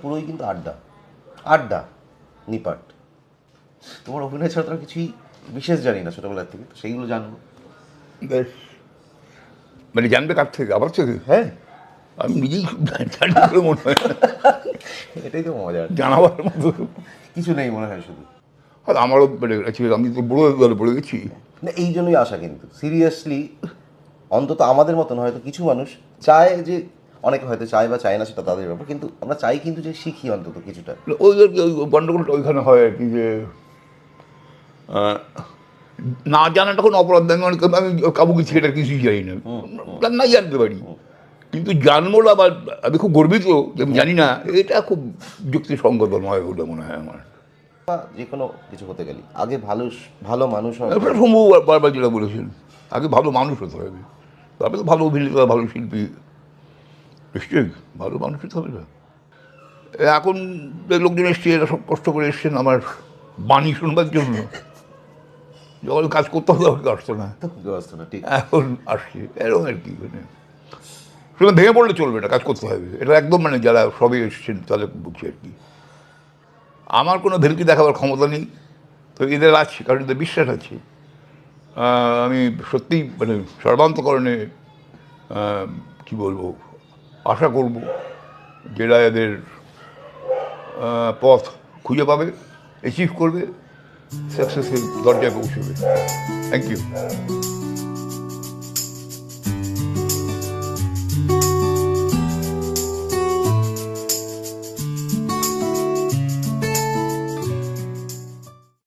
পুরোই কিন্তু আড্ডা আড্ডা নিপাট। তোমার অভিনয় ছাড়া তো কিছুই বিশেষ জানি না ছোটবেলার থেকে, তো সেইগুলো জানবো। বেশ, মানে জানবে কার থেকে? আবার থেকে? হ্যাঁ, আমি নিজেই জানি বলে মনে হয় না। এটাই তো মজার, জানাবার মতো কিছু নেই মনে হয় শুধু। আর আমারও মানে আমি তো বড় দলে পড়ে গেছি। না, এই জন্যই আশা, কিন্তু সিরিয়াসলি অন্তত আমাদের মতন হয়তো কিছু মানুষ চায় যে, অনেকে হয়তো চায় বা চায় না সেটা তাদের ব্যাপার, কিন্তু আমরা চাই কিন্তু যে শিখি অন্তত কিছুটা। ওই গন্ডগোলটা ওইখানে হয় আর কি, যে না জানাটা কোনো অপরাধ নয়। আমি কাবুকি ছেলেটা কিছুই জানি না, নাই জানতে পারি, কিন্তু জানবো না বা আমি খুব গর্বিত যে আমি জানি না, এটা খুব যুক্তিসঙ্গত নয় বলে মনে হয় আমার। বা যে কোনো কিছু হতে গেলে আগে ভালো ভালো মানুষ হয়। শম্ভু বারবার যেটা বলেছেন, আগে ভালো মানুষ হতে হবে, তারপরে তো ভালো অভিনেতা, ভালো শিল্পী, নিশ্চয়ই ভালো মানুষ হতে হবে না। এখন লোকজন এসছে, এরা সব কষ্ট করে এসছেন আমার বাণী শুনবার জন্য। যখন কাজ করতে হবে তখন আসতো না, ঠিক। এখন আসছে, এরকম আর কি। মানে শুধু ভেঙে পড়লে চলবে না, কাজ করতে হবে, এটা একদম মানে যারা সবে এসছেন তাদের বুঝছি আর কি। আমার কোনো ভেলকি দেখাবার ক্ষমতা নেই, তো এদের আছে, কারণ এদের বিশ্বাস আছে। আমি সত্যিই মানে সর্বান্তকরণে কী বলবো, আশা করব যেটা এদের পথ খুঁজে পাবে, অ্যাচিভ করবে, সাকসেসের দরজায় পৌঁছবে। Thank you.